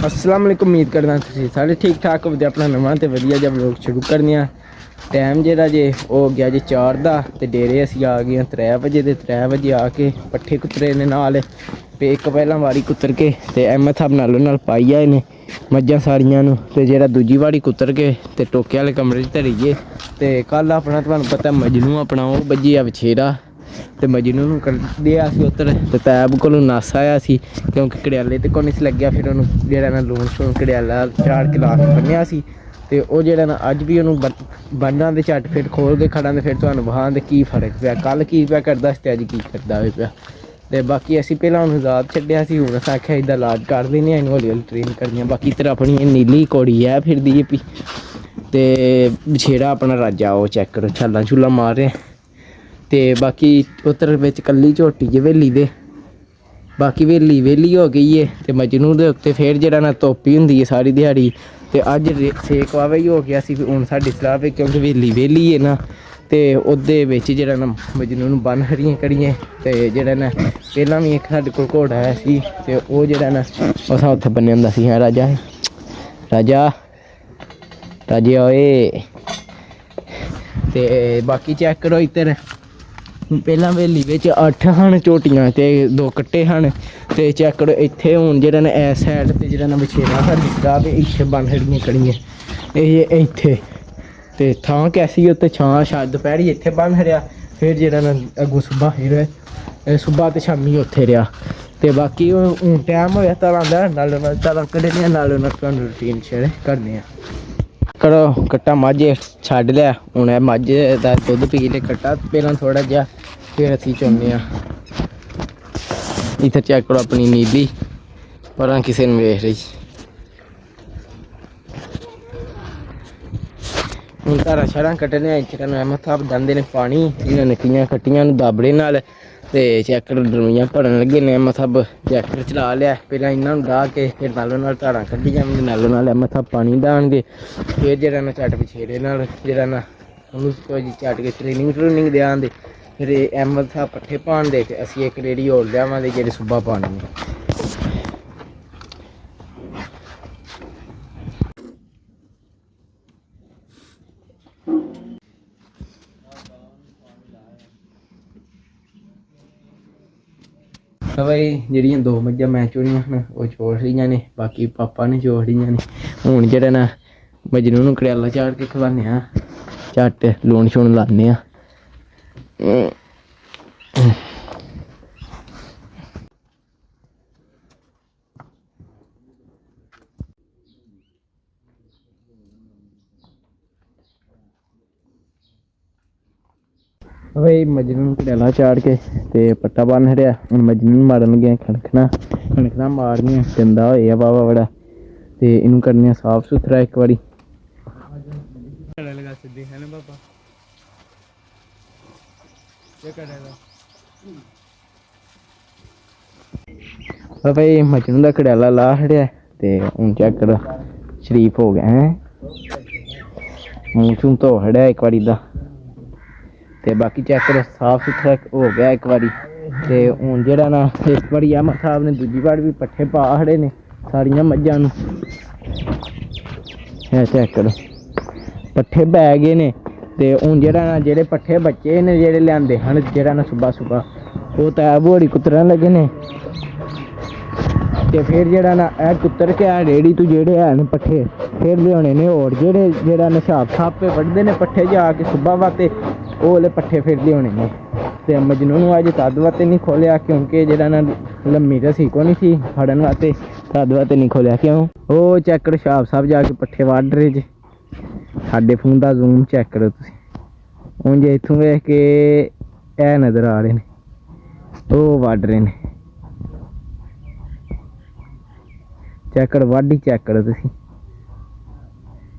अस्सलाम वालेकुम। उम्मीद करदा तुसीं सारे ठीक ठाक होवदे। अपना नवां ते वधिया जिहा व्लॉग शुरू करने आं। टाइम जेह्ड़ा जे ओह् हो गया जे 4 दा ते डेरे असीं आ गए 3 बजे ते 3 बजे आके पट्ठे कुतरे ने नाल ते इक पैह्लां वारी कुतर के ते अहमद साहब नालों नाल पाई आए ने मज्झां सारियां नूं ते जेह्ड़ा दूजी वारी कुतर के ते टोके आह्ले कमरे च धरी गे। ते कल अपना तुहानूं पता मजनू अपना ओह् बज्जी गेआ बछेरा ते मजनू नूं कड्ढेआ असीं उद्धर ते तैब कोलों नस्स आया सी क्योंकि घड़ियाले ते कोल नहीं सी लग्गेआ। फिर ਉਹਨੂੰ ਜਿਹੜਾ ਨਾ ਲੂਣ ਸ਼ੂਣ ਘੜਿਆਲਾ ਝਾੜ ਕੇ ਲਾ ਕੇ ਬੰਨਿਆ ਸੀ ਤੇ ਉਹ ਜਿਹੜਾ ਨਾ ਅੱਜ ਵੀ ਉਹਨੂੰ ਬੰਨਾਂ ਦੇ ਝੱਟ ਫਿਰ ਖੋਲ ਕੇ ਖੜਾਂ ਤੇ ਫਿਰ ਤੁਹਾਨੂੰ ਵਿਖਾਉਣ ਦੇ ਕੀ ਫਰਕ ਪਿਆ। ਕੱਲ੍ਹ ਕੀ ਪਿਆ ਕਰਦਾ ਸੀ ਤੇ ਅੱਜ ਕੀ ਕਰਦਾ ਹੋਇਆ ਪਿਆ। ਤੇ ਬਾਕੀ ਅਸੀਂ ਪਹਿਲਾਂ ਉਹਨੂੰ ਆਜ਼ਾਦ ਛੱਡਿਆ ਸੀ। ਹੁਣ ਅਸੀਂ ਆਖਿਆ ਇੱਦਾਂ ਇਲਾਜ ਕਰ ਦਿੰਦੇ ਹਾਂ, ਇਹਨੂੰ ਹੌਲੀ ਹੌਲੀ ਟ੍ਰੇਨ ਕਰਨੀ ਆ। ਬਾਕੀ ਇੱਧਰ ਆਪਣੀ ਇਹ ਨੀਲੀ ਘੋੜੀ ਹੈ ਫਿਰਦੀ ਹੈ ਪੀ ਤੇ ਬਛੇਰਾ ਆਪਣਾ ਰਾਜਾ ਉਹ ਚੈੱਕ ਕਰੋ ਛਾਲਾਂ ਛੁੱਲਾਂ ਮਾਰ ਰਿਹਾ। ਤੇ ਬਾਕੀ ਉੱਧਰ ਵਿੱਚ ਕੱਲੀ ਝੋਟੀ ਜੇ ਹਵੇਲੀ ਦੇ ਬਾਕੀ ਹਵੇਲੀ ਵਿਹਲੀ ਹੋ ਗਈ ਹੈ ਤੇ ਮਜਨੂ ਦੇ ਉੱਤੇ ਫਿਰ ਜਿਹੜਾ ਨਾ ਧੁੱਪ ਹੀ ਹੁੰਦੀ ਹੈ ਸਾਰੀ ਦਿਹਾੜੀ। ਤੇ ਅੱਜ ਸੇਕ ਵਾਵਾ ਹੀ ਹੋ ਗਿਆ ਸੀ। ਹੁਣ ਸਾਡੀ ਸਲਾਹ ਵੀ ਕਿਉਂਕਿ ਹਵੇਲੀ ਵਿਹਲੀ ਹੈ ਨਾ ਤੇ ਉਹਦੇ ਵਿੱਚ ਜਿਹੜਾ ਨਾ ਮਜਨੂ ਨੂੰ ਬੰਨ ਹਰੀਆਂ ਕਰੀਏ। ਤੇ ਜਿਹੜਾ ਨਾ ਪਹਿਲਾਂ ਵੀ ਇੱਕ ਸਾਡੇ ਕੋਲ ਘੋੜਾ ਆਇਆ ਸੀ ਤੇ ਉਹ ਜਿਹੜਾ ਨਾ ਅਸਾਂ ਉੱਥੇ ਬੰਨਿਆ ਹੁੰਦਾ ਸੀ। ਹਾਂ ਰਾਜਾ ਰਾਜਾ ਰਾਜੇ ਓਏ। ਤੇ ਬਾਕੀ ਚੈੱਕ ਕਰੋ ਇੱਧਰ ਪਹਿਲਾਂ ਹਵੇਲੀ ਵਿੱਚ 8 ਹਨ ਝੋਟੀਆਂ ਤੇ 2 ਕੱਟੇ ਹਨ। ਤੇ ਚੈੱਕ ਕਰੋ ਇੱਥੇ ਹੁਣ ਜਿਹੜਾ ਨਾ ਇਸ ਸਾਈਡ ਤੇ ਜਿਹੜਾ ਨਾ ਬਛੇਰਾ ਸਾਡੀ ਸਲਾਹ ਵੀ ਇੱਥੇ ਬੰਨ ਹੜੀਆਂ ਕਰੀਏ ਇਹ ਇੱਥੇ ਤੇ ਥਾਂ ਕੈਸੀ ਉੱਤੇ ਛਾਂ ਸ਼ਾਇਦ ਦੁਪਹਿਰੀ ਇੱਥੇ ਬੰਨ ਹਰਿਆ। ਫਿਰ ਜਿਹੜਾ ਨਾ ਅੱਗੋਂ ਸੁਬਾ ਫਿਰ ਸੁਬਾ ਤੇ ਸ਼ਾਮੀ ਉੱਥੇ ਰਿਹਾ। ਤੇ ਬਾਕੀ ਹੁਣ ਟਾਈਮ ਹੋਇਆ ਤਾਰਾਂ ਦਾ ਨਾਲੋਂ ਨਾਲ ਤਾਰਾਂ ਕੱਢਣੇ ਨਾਲੋਂ ਨਾਲ ਤੁਹਾਨੂੰ ਰੂਟੀਨ ਸ਼ੇਅਰ ਕਰਨੇ ਆ। ਕਰੋ ਕੱਟਾ ਮੱਝ ਛੱਡ ਲਿਆ। ਹੁਣ ਇਹ ਮੱਝ ਦਾ ਦੁੱਧ ਪੀ ਲੈ ਕੱਟਾ ਪਹਿਲਾਂ ਥੋੜ੍ਹਾ ਜਿਹਾ ਫਿਰ ਅਸੀਂ ਚਾਹੁੰਦੇ ਹਾਂ। ਇੱਥੇ ਚੈੱਕ ਕਰੋ ਆਪਣੀ ਨੀਲੀ ਪਰਾਂ ਕਿਸੇ ਨੂੰ ਵੇਖ ਰਹੀ। ਹੁਣ ਧਾਰਾਂ ਸ਼ਾਰਾਂ ਕੱਢਣੇ ਇੱਥੇ ਤੁਹਾਨੂੰ ਅਹਿਮਦ ਸਾਹਿਬ ਦਿੰਦੇ ਨੇ ਪਾਣੀ। ਇਹਨਾਂ ਨੇ ਕਈਆਂ ਕੱਟੀਆਂ ਨੂੰ ਦਾਬੜੇ ਨਾਲ ਤੇ ਚੈੱਕ ਕਰੋ ਡਰਮੀਆਂ ਭਰਨ ਲੱਗੇ ਨੇ। ਅਹਿਮਦ ਸਾਹਿਬ ਟਰੈਕਟਰ ਚਲਾ ਲਿਆ। ਪਹਿਲਾਂ ਇਹਨਾਂ ਨੂੰ ਡਾਹ ਕੇ ਫਿਰ ਨਾਲੋਂ ਨਾਲ ਧਾਰਾਂ ਕੱਢੀ ਜਾਣਗੇ ਨਾਲੋਂ ਨਾਲ ਅਹਿਮਦ ਸਾਹਿਬ ਪਾਣੀ ਡਾਹਣਗੇ। ਫਿਰ ਜਿਹੜਾ ਨਾ ਝੱਟ ਬਛੇਰੇ ਨਾਲ ਜਿਹੜਾ ਨਾ ਉਹਨੂੰ ਝੱਟ ਕੇ ਟ੍ਰੇਨਿੰਗ ਦਿਆਂਗੇ। ਫਿਰ ਇਹ ਅਹਿਮਦ ਸਾਹਿਬ ਪੱਠੇ ਪਾਉਣ ਦੇ ਤੇ ਅਸੀਂ ਇੱਕ ਰੇੜੀ ਹੋਰ ਲਿਆਵਾਂਗੇ ਜਿਹੜੇ ਸੁਬਾ ਪਾਉਣੇ ਨੇ। ਬਈ ਜਿਹੜੀਆਂ 2 ਮੱਝਾਂ ਮੈਂ ਚੋਣੀਆਂ ਹਨ ਉਹ ਚੋੜ ਰਹੀਆਂ ਨੇ। ਬਾਕੀ ਪਾਪਾ ਨੇ ਚੋੜ ਰਹੀਆਂ ਨੇ। ਹੁਣ ਜਿਹੜਾ ਨਾ ਮਜਨੂ ਨੂੰ ਘੜਿਆਲਾ ਝਾੜ ਕੇ ਖਵਾਉਂਦੇ ਹਾਂ ਝੱਟ ਲੂਣ ਸ਼ੂਣ ਲਾਉਂਦੇ ਹਾਂ। ਬਈ ਮਜਨੂ ਨੂੰ ਘੜਿਆਲਾ ਝਾੜ ਕੇ ਤੇ ਪੱਟਾ ਬੰਨ ਹਰਿਆ। ਹੁਣ ਮਜਨੂ ਨੂੰ ਮਾਰਨ ਲੱਗਿਆ ਕਣਕਣਾ ਮਾਰਨੀਆਂ ਗੰਦਾ ਹੋਇਆ ਵਾਵਾ ਬੜਾ ਤੇ ਇਹਨੂੰ ਕਰਨੀਆਂ ਸਾਫ ਸੁਥਰਾ ਇੱਕ ਵਾਰੀ। ਬਈ ਮਜਨੂ ਦਾ ਘੜਿਆਲਾ ਲਾ ਹੜਿਆ ਤੇ ਹੁਣ ਚੈੱਕ ਕਰੋ ਸ਼ਰੀਫ ਹੋ ਗਿਆ ਹੈ। ਮੂੰਹ ਚੂੰ ਧੋ ਹੜਿਆ ਇੱਕ ਵਾਰੀ ਦਾ ਤੇ ਬਾਕੀ ਚੈੱਕ ਕਰੋ ਸਾਫ ਸੁਥਰਾ ਹੋ ਗਿਆ ਇੱਕ ਵਾਰੀ। ਤੇ ਹੁਣ ਜਿਹੜਾ ਨਾ ਇੱਕ ਵਾਰੀ ਅਹਿਮਦ ਸਾਹਿਬ ਨੇ ਦੂਜੀ ਵਾਰ ਵੀ ਪੱਠੇ ਪਾ ਹੜੇ ਨੇ ਸਾਰੀਆਂ ਮੱਝਾਂ ਨੂੰ। ਇਹ ਚੈੱਕ ਕਰੋ ਪੱਠੇ ਪੈ ਗਏ ਨੇ। ਤੇ ਹੁਣ ਜਿਹੜਾ ਨਾ ਜਿਹੜੇ ਪੱਠੇ ਬੱਚੇ ਨੇ ਜਿਹੜੇ ਲਿਆਂਦੇ ਹਨ ਜਿਹੜਾ ਨਾ ਸੁਬਾ ਉਹ ਤਾਂ ਬੋੜੀ ਕੁਤਰਨ ਲੱਗੇ ਨੇ। ਤੇ ਫਿਰ ਜਿਹੜਾ ਨਾ ਇਹ ਕੁੱਤਰ ਕੇ ਆ ਰੇੜੀ ਤੋਂ ਜਿਹੜੇ ਹਨ ਪੱਠੇ ਫਿਰ ਲਿਆਉਣੇ ਨੇ ਹੋਰ ਜਿਹੜਾ ਨਾ ਹਿਸਾਬ ਥਾਪੇ ਵੱਢਦੇ ਨੇ ਪੱਠੇ ਜਾ ਕੇ ਸੁਬਾ ਵਾਸਤੇ ਉਹ ਵਾਲੇ ਪੱਠੇ ਫਿਰ ਲਿਆਉਣੇ ਨੇ। ਤੇ ਮਜਨੂ ਨੂੰ ਅੱਜ ਤਦ ਵਾਸਤੇ ਨਹੀਂ ਖੋਲਿਆ ਕਿਉਂਕਿ ਜਿਹੜਾ ਨਾ ਲੰਮੀ ਰਸੀ ਕੋ ਨਹੀਂ ਸੀ ਫੜਨ ਵਾਸਤੇ ਤਦ ਵਾਸਤੇ ਨਹੀਂ ਖੋਲਿਆ। ਕਿਉਂ ਉਹ ਚੈੱਕ ਕਰੋ ਸ਼ਾਪ ਸਾਹਿਬ ਜਾ ਕੇ ਪੱਠੇ ਵੱਢ ਰਹੇ ਜੇ। ਸਾਡੇ ਫੋਨ ਦਾ ਜ਼ੂਮ ਚੈੱਕ ਕਰੋ ਤੁਸੀਂ। ਹੁਣ ਜੇ ਇੱਥੋਂ ਵੇਖ ਕੇ ਇਹ ਨਜ਼ਰ ਆ ਰਹੇ ਨੇ ਉਹ ਵੱਢ ਰਹੇ ਨੇ। ਚੈੱਕ ਕਰੋ ਵਾਢੀ ਚੈੱਕ ਕਰੋ ਤੁਸੀਂ।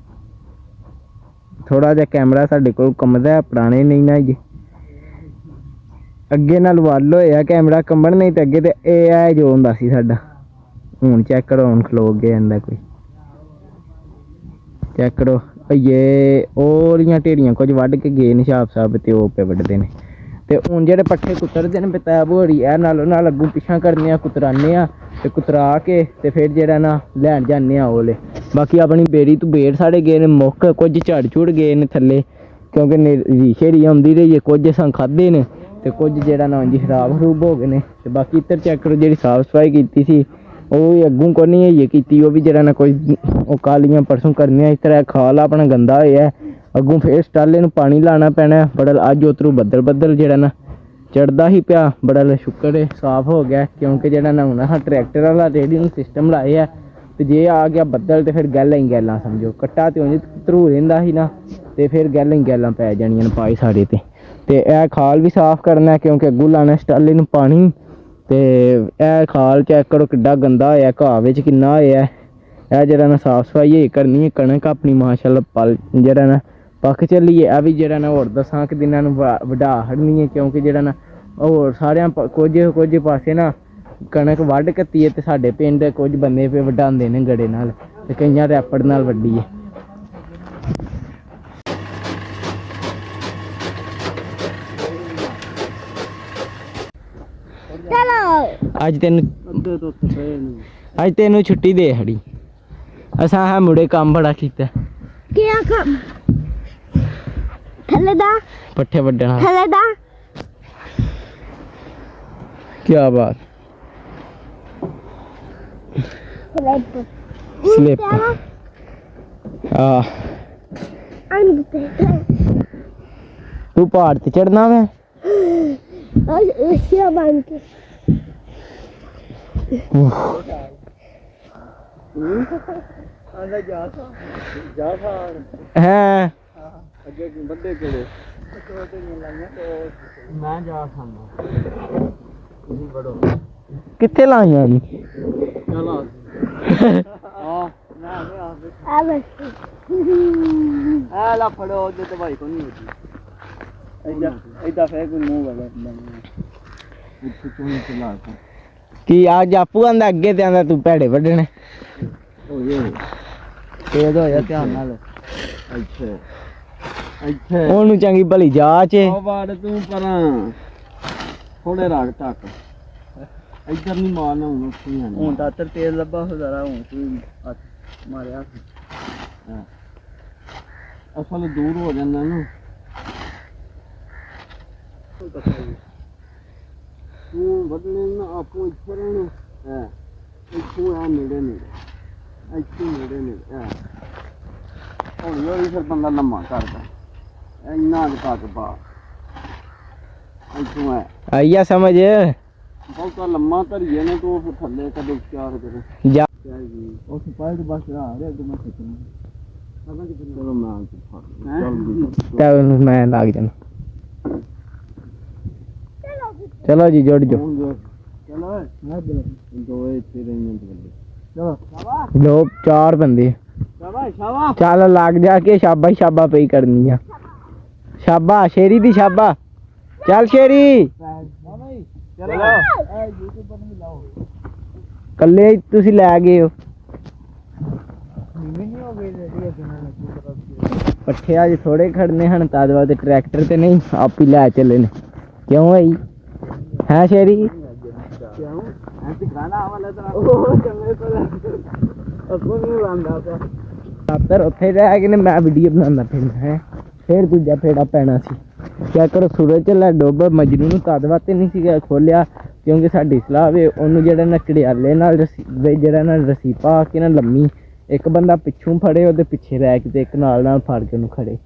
ਥੋੜਾ ਜਿਹਾ ਕੈਮਰਾ ਸਾਡੇ ਕੋਲ ਕੰਮਦਾ ਪੁਰਾਣੇ ਨਹੀਂ ਨਾ ਜੀ ਅੱਗੇ ਨਾਲ ਵੱਲ ਹੋਇਆ ਕੈਮਰਾ ਕੰਬਣ ਨਹੀਂ ਤੇ ਅੱਗੇ ਤੇ ਇਹ ਜੋ ਹੁੰਦਾ ਸੀ ਸਾਡਾ। ਹੁਣ ਚੈੱਕ ਕਰੋ ਹੁਣ ਖਲੋ ਗਿਆ ਜਾਂਦਾ ਕੋਈ। ਚੈੱਕ ਕਰੋ ਇਹ ਉਹਦੀਆਂ ਢੇਰੀਆਂ ਕੁਝ ਵੱਢ ਕੇ ਗਏ ਨੇ ਛਾਪ ਸਾਹਿਬ ਤੇ ਉਹ ਪੇ ਵੱਢਦੇ ਨੇ। ਤੇ ਹੁਣ ਜਿਹੜੇ ਪੱਠੇ ਕੁਤਰਦੇ ਨੇ ਬਤਾਬ ਹੋ ਰਹੀ ਇਹ ਨਾਲੋਂ ਨਾਲ ਅੱਗੋਂ ਪਿੱਛਾ ਕਰਨੇ ਆ ਕੁਤਰਾਨੇ ਆ ਤੇ ਕੁਤਰਾ ਕੇ ਤੇ ਫਿਰ ਜਿਹੜਾ ਨਾ ਲੈਣ ਜਾਂਦੇ ਆ ਉਹਲੇ। ਬਾਕੀ ਆਪਣੀ ਬੇੜੀ ਤੋਂ ਬੇੜ ਸਾਡੇ ਗਏ ਨੇ ਮੁੱਕ, ਕੁਝ ਝੜ ਝੁੜ ਗਏ ਨੇ ਥੱਲੇ ਕਿਉਂਕਿ ਰੀਸ਼ੇਰੀ ਆਉਂਦੀ ਰਹੀ ਹੈ। ਕੁਝ ਅਸਾਂ ਖਾਧੇ ਨੇ ਤੇ ਕੁਝ ਜਿਹੜਾ ਨਾ ਉਂਝ ਖਰਾਬ ਖਰੂਬ ਹੋ ਗਏ ਨੇ। ਤੇ ਬਾਕੀ ਇੱਧਰ ਚੈੱਕ ਕਰੋ, ਜਿਹੜੀ ਸਾਫ਼ ਸਫਾਈ ਕੀਤੀ ਸੀ ਉਹ ਵੀ ਅੱਗੋਂ ਕੋਈ ਨਹੀਂ ਹੈ ਕੀਤੀ, ਉਹ ਵੀ ਜਿਹੜਾ ਨਾ ਕੋਈ ਉਹ ਕਾਲੀਆਂ ਪਰਸੋਂ ਕਰਨੀਆਂ। ਇਸ ਤਰ੍ਹਾਂ ਖਾਲ ਆਪਣਾ ਗੰਦਾ ਹੋਇਆ, ਅੱਗੋਂ ਫਿਰ ਸਟਾਲੇ ਨੂੰ ਪਾਣੀ ਲਾਉਣਾ ਪੈਣਾ। ਬੜਾ ਅੱਜ ਉਤਰੂ ਬੱਦਲ ਜਿਹੜਾ ਨਾ ਚੜ੍ਹਦਾ ਹੀ ਪਿਆ, ਬੜਾ ਸ਼ੁਕਰ ਹੈ ਸਾਫ਼ ਹੋ ਗਿਆ ਕਿਉਂਕਿ ਜਿਹੜਾ ਨਾ ਹੁਣ ਆਹ ਟਰੈਕਟਰ ਵਾਲਾ ਰੇਡੀਅਮ ਸਿਸਟਮ ਲਾਏ ਆ ਤੇ ਜੇ ਆ ਗਿਆ ਬੱਦਲ ਤੇ ਫਿਰ ਗੈਲਾਂ ਹੀ ਗੈਲਾਂ ਸਮਝੋ। ਕੱਟਾ ਤੇ ਉਂਝ ਧਰੂ ਰਹਿੰਦਾ ਸੀ ਨਾ ਤੇ ਫਿਰ ਗੈਲਾਂ ਹੀ ਗੈਲਾਂ ਪੈ ਜਾਣੀਆਂ ਨੇ ਪਾਈ ਸਾਡੇ ਤੇ ਇਹ ਖਾਲ ਵੀ ਸਾਫ਼ ਕਰਨਾ ਕਿਉਂਕਿ ਅੱਗੋਂ ਲਾਉਣਾ ਸਟਾਲੇ ਨੂੰ ਪਾਣੀ। ਤੇ ਇਹ ਖਾਲ ਚੈੱਕ ਕਰੋ ਕਿੱਡਾ ਗੰਦਾ ਹੋਇਆ, ਘਾਹ ਵਿੱਚ ਕਿੰਨਾ ਹੋਇਆ। ਇਹ ਜਿਹੜਾ ਨਾ ਸਾਫ਼ ਸਫਾਈ ਕਰਨੀ ਹੈ। ਕਣਕ ਆਪਣੀ ਮਾਸ਼ਾਅੱਲਾ ਪਲ ਜਿਹੜਾ ਨਾ ਪੱਕ ਚੱਲੀ ਹੈ। ਇਹ ਵੀ ਜਿਹੜਾ ਨਾ ਹੋਰ ਦਸਾਂ ਕੁ ਦਿਨਾਂ ਨੂੰ ਵਢਾ ਹੜਨੀ ਹੈ ਕਿਉਂਕਿ ਜਿਹੜਾ ਨਾ ਹੋਰ ਸਾਰਿਆਂ ਕੁਝ ਪਾਸੇ ਨਾ ਕਣਕ ਵੱਢ ਕੱਤੀ ਹੈ ਤੇ ਸਾਡੇ ਪਿੰਡ ਕੁਝ ਬੰਦੇ ਪੇ ਵਢਾਉਂਦੇ ਨੇ ਗੜੇ ਨਾਲ ਤੇ ਕਈਆਂ ਰੈਪੜ ਨਾਲ ਵੱਢੀ ਹੈ। ਅੱਜ ਤੈਨੂੰ ਛੁੱਟੀ ਦੇ ਹੜੀ। ਅਸਾਂ ਹੈ ਮੁੜੇ ਕੰਮ ਬੜਾ ਕੀਤਾ। ਕਿਆ ਕੰਮ? ਥੱਲੇ ਦਾ ਪੱਠੇ ਵੱਢਣਾ। ਥੱਲੇ ਦਾ ਕਿਆ ਬਾਤ। ਸਲਿਪ ਤੂੰ ਪਹਾੜ ਤੇ ਚੜਨਾ ਵੇ ਬਣ ਕੇ ਹੈ ਅੱਗੇ ਬੰਦੇ ਕਿਹੜੇ ਮੈਂ ਜਾ ਖਾਂਦਾ। ਤੁਸੀਂ ਬੜੋ ਕਿੱਥੇ ਲਾਈਆਂ ਨੀ? ਚਲੋ ਆ ਆ ਬਸ ਆ ਲਾ ਫੜੋ ਉਹਦੇ ਤੇ ਭਾਈ ਕੋ ਨਹੀਂ ਹੁੰਦੀ ਐਦਾਂ ਫੇਰ ਕੋਈ ਮੂੰਹ ਵਾਲਾ ਉੱਥੇ ਚੋਂ ਚਲਾ ਕੀ ਆ ਜਾਪੂ ਆਂਦਾ ਅੱਗੇ ਤੇ ਆਂਦਾ ਤੂੰ ਭੈੜੇ ਵੱਢਣੇ। ਓਏ ਤੇਜ਼ ਹੋਇਆ ਧਿਆਨ ਨਾਲ। ਅੱਛਾ ਇੱਥੇ ਉਹਨੂੰ ਚੰਗੀ ਭਲੀ ਜਾਚ ਏ। ਉਹ ਵਾੜ ਤੂੰ ਪਰਾਂ ਥੋੜੇ ਰੱਖ ਟੱਕ ਇੱਧਰ ਨਹੀਂ ਮਾਰਨਾ ਹੁਣ ਉੱਥੇ ਹੀ ਹੁਣ ਤਾਂ ਤੇਲ ਲੱਭਾ ਹਜ਼ਾਰਾ ਹੁਣ ਤੂੰ ਹੱਥ ਮਾਰਿਆ ਹਾਂ ਅਸਲ ਦੂਰ ਹੋ ਜਾਂਦਾ ਨਾ। ਤੂੰ ਵੱਢਣੇ ਨਾ ਆਪੋ ਇੱਥੇ ਰਹਿਣਾ ਹੈ ਇੱਥੋਂ ਆ ਨੇੜੇ ਇੱਥੇ ਨੇੜੇ ਹੌਲੀ ਹੌਲੀ ਫਿਰ ਬੰਦਾ ਲੰਮਾ ਕਰਦਾ ਇੰਨਾ ਤੱਕ ਪਾ ਇੱਥੋਂ ਆਈਆ ਸਮਝ ਬਹੁਤਾ ਲੰਮਾ ਧਰੀਏ ਨਾ ਤੂੰ ਫਿਰ ਥੱਲੇ ਕਦੇ ਚਾਰ ਕਰੇ ਜਾ ਉਹ ਸਿਪਾਹੀ ਦੇ ਬਸ ਆ ਰਿਹਾ ਅੱਗੇ ਮੈਂ ਖਿੱਚਣਾ ਚਲੋ ਮੈਂ ਫੜ ਚੱਲ ਮੈਂ ਲੱਗ ਜਾਣਾ। ਚਲੋ ਜੀ ਜੁੜ ਜੋ। ਚਲੋ ਦੋ ਇੱਥੇ ਰਹਿਣ ਦੇ ਚਲੋ ਲੋ 4 ਬੰਦੇ ਸ਼ਾਬਾਸ਼ ਸ਼ਾਬਾਸ਼ ਚੱਲ ਲੱਗ ਜਾ ਕੇ ਸ਼ਾਬਾ ਪਈ ਕਰਨੀ ਆ। ਸ਼ਾਬਾ ਸ਼ੇਰੀ ਦੀ ਸ਼ਾਬਾ ਚੱਲ ਸ਼ੇਰੀ ਚਲੋ YouTube ਪਰ ਵੀ ਲਾਓ ਕੱਲੇ ਤੁਸੀਂ ਲੈ ਗਏ ਹੋ ਪੱਠੇ ਅੱਜ ਥੋੜੇ ਖੜਨੇ ਹਨ ਤਦ ਬਾਅਦ ਟਰੈਕਟਰ ਤੇ ਨਹੀਂ ਆਪ ਹੀ ਲੈ ਚੱਲੇ ਨੇ। ਕਿਉਂ ਆਈ ਹੈ ਸ਼ੇਰੀ? ਕਿਉਂ ਐਸੇ ਖਾਣਾ ਵਾਲਾ ਤਾਂ ਉਹ ਚੰਗੇ ਕੋਲ ਅੱਗੋਂ ਨਹੀਂ ਲਾਂਦਾ ਪਿਆ ਡਾਕਟਰ ਉੱਥੇ ਰਹਿ ਗਏ ਨੇ। ਮੈਂ ਵੀਡੀਓ ਬਣਾਉਂਦਾ ਫਿਰਦਾ ਹੈ ਫਿਰ ਦੂਜਾ ਫੇੜਾ ਪੈਣਾ ਸੀ। ਕਿਆ ਕਰੋ ਸੂਰਜ ਝੱਲਾ ਡੁੱਬ ਮਜਨੂ ਨੂੰ ਤਦ ਵਾਸਤੇ ਨਹੀਂ ਸੀਗਾ ਖੋਲਿਆ ਕਿਉਂਕਿ ਸਾਡੀ ਸਲਾਹ ਵੇ ਉਹਨੂੰ ਜਿਹੜਾ ਨਾ ਘੜਿਆਲੇ ਨਾਲ ਜਿਹੜਾ ਨਾ ਰੱਸੀ ਪਾ ਕੇ ਨਾ ਲੰਮੀ ਇੱਕ ਬੰਦਾ ਪਿੱਛੋਂ ਫੜੇ ਉਹਦੇ ਪਿੱਛੇ ਰਹਿ ਕੇ ਤੇ ਇੱਕ ਨਾਲ ਫੜ ਕੇ ਉਹਨੂੰ ਖੜੇ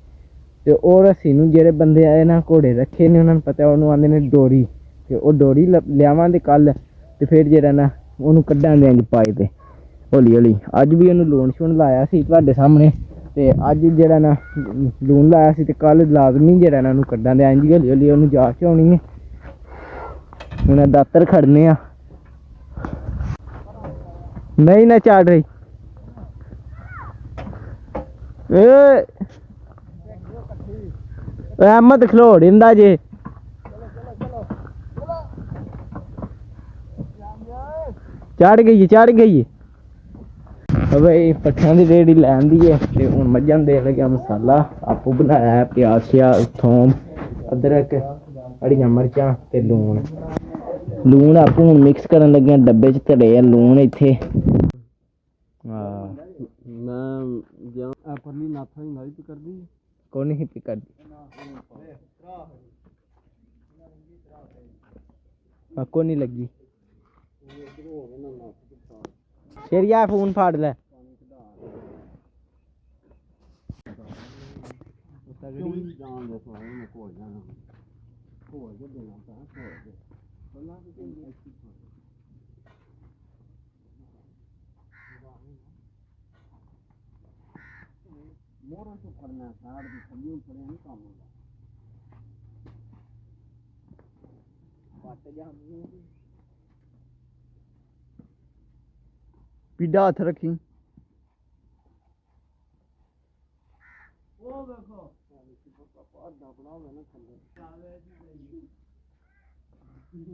ਤੇ ਉਹ ਰੱਸੀ ਨੂੰ ਜਿਹੜੇ ਬੰਦੇ ਆਏ ਨਾ ਘੋੜੇ ਰੱਖੇ ਨੇ ਉਹਨਾਂ ਨੂੰ ਪਤਾ ਉਹਨੂੰ ਆਉਂਦੇ ਨੇ ਡੋਰੀ ਤੇ ਉਹ ਡੋਰੀ ਲਿਆਵਾਂਗੇ ਕੱਲ ਤੇ ਫਿਰ ਜਿਹੜਾ ਨਾ ਉਹਨੂੰ ਕੱਢਾਂਗੇ ਇੰਝ ਪਾਏ ਤੇ ਹੌਲੀ ਹੌਲੀ। ਅੱਜ ਵੀ ਉਹਨੂੰ ਲੂਣ ਸ਼ੂਣ ਲਾਇਆ ਸੀ ਤੁਹਾਡੇ ਸਾਹਮਣੇ ਤੇ ਅੱਜ ਜਿਹੜਾ ਨਾ ਲੂਣ ਲਾਇਆ ਸੀ ਤੇ ਕੱਲ ਲਾਜ਼ਮੀ ਜਿਹੜਾ ਨਾ ਉਹਨੂੰ ਕੱਢਾਂਗੇ ਇੰਝ ਹੌਲੀ ਹੌਲੀ ਉਹਨੂੰ ਜਾ ਕੇ ਆਉਣੀ ਹੈ। ਹੁਣ ਦਾਤਰ ਖੜਨੇ ਆ ਨਹੀਂ ਨਾ ਚੜ ਰਹੀ ਏ ਅਹਿਮਦ ਖਲੋੜ ਇੰਦਾ ਜੇ ਚੜ ਗਈ ਬਈ ਪੱਠਿਆਂ ਦੀ ਰੇੜੀ ਲੈਂਦੀ ਹੈ ਤੇ ਹੁਣ ਮੱਝਾਂ ਦੇ ਲੱਗਿਆ ਮਸਾਲਾ ਆਪੋ ਬਣਾਇਆ ਪਿਆਜ਼ ਸ਼ਿਆਜ਼ ਥੋਮ ਅਦਰਕ ਹਰੀਆਂ ਮਿਰਚਾਂ ਤੇ ਲੂਣ ਲੂਣ ਆਪੂ ਹੁਣ ਮਿਕਸ ਕਰਨ ਲੱਗੇ ਹਾਂ, ਡੱਬੇ 'ਚ ਧਰੇ ਆ ਲੂਣ ਇੱਥੇ। ਹਾਂ ਮੈਂ ਜਾਂ ਪਰਲੀ ਨਾਥਾ ਹੀ ਲਾਈ ਕਰਦੀ ਕੋਈ ਨਹੀਂ ਪੀ ਕਰਦੀ ਕੋ ਨਹੀਂ ਲੱਗੀ। ਸ਼ੇਰੀਆ ਫੋਨ ਫਾੜ ਲੈ। ਤਗੜੀ ਜਾਨ ਦੇ ਸਵਾਏ ਮੈਂ ਕੋਲ ਜਾਣਾ ਕੋਲ ਦੇ ਦੇਣਾ ਤਾਂ ਕੋਲ ਦੇ ਬੱਲਾ ਕਿ ਐਸੀ ਮੋਰਾਂ ਤੋਂ ਫੜਨਾ ਸਾੜ ਦੀ ਥੱਲੇ ਫੜਿਆ ਨਹੀਂ ਕੰਮ ਹੁੰਦਾ ਵੱਟ ਜਾ ਪੀਡਾ ਹੱਥ ਰੱਖੀ। ਉਹ ਦੇਖੋ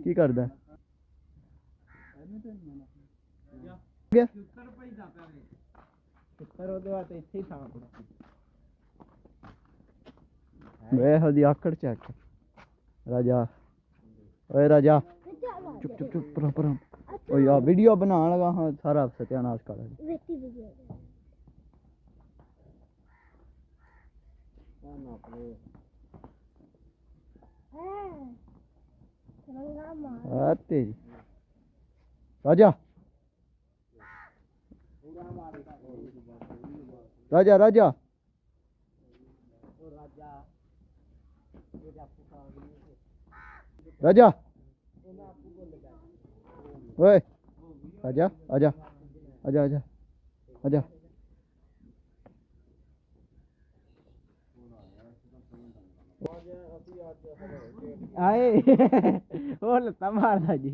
ਕੀ ਕਰਦਾ ਵੇ ਹਦੀ ਆਕੜ ਚੱਕ ਰਾਜਾ। ਓਏ ਰਾਜਾ ਚੁੱਪ ਚੁੱਪ ਚੁੱਪ ਪਰਾਂ ਪਰਾਂ। ਓ ਯਾ ਵੀਡੀਓ ਬਣਾਉਣ ਲਗਾ ਹਾਂ ਸਾਰਾ ਸਤਿਆਨਾਸ਼ ਕਰ तेरी राजा राजा राजा राजा ओए राजा आजा आजा आजा आजा। आए वो लत्ता मारदा जी।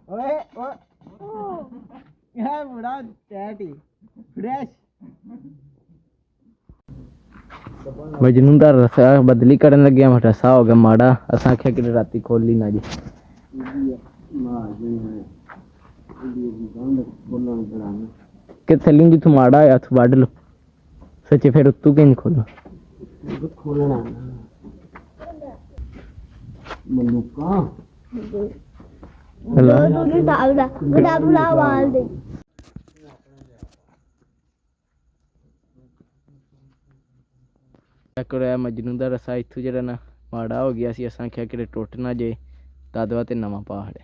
ओए ओए बड़ा टैटी फ्रेश। मजनू का रसा बदली करन लगे रसा हो गया माड़ा। असा आख्या कि राती खोली ना जी कि थली जितू माड़ा होया तू वड लो सच्चे फिर उत्तू कि खोलो खोलना मनुका मजनू का रसा इत्थू जरा ना माड़ा हो गया सी। असां आख्या कि टुट ना जे तद वास्ते नवां पा छड़े।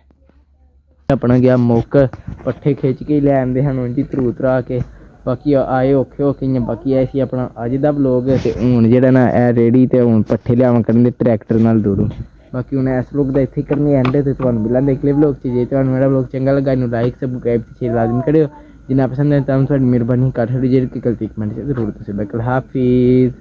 अपना गया मुक पट्ठे खिंच के लै आंदे हैं उंजी तरू तरा के। बाकी आए औखे हो के बाकी ऐ सी अपना अज दा ब्लॉग ते हुण जेह्ड़ा ना ए रेड़ी ते हुण पट्ठे लियावां करन ट्रैक्टर नाल दूरों। बाकी हुण इस ब्लॉग दा इत्थे करने एंड ते तुहानूं मिलांगे अगले ब्लॉग च। जे तुहानूं मेरा ब्लॉग चंगा लगा इनूं लाइक सबसक्राइब ते शेयर लाजमी करियो। जिन्ना पसंद है तुहानूं तुहाडी मेहरबानी कर छड़ो। जे कोई गलती कमेंट च जरूर दस्सिओ। हाफिज़।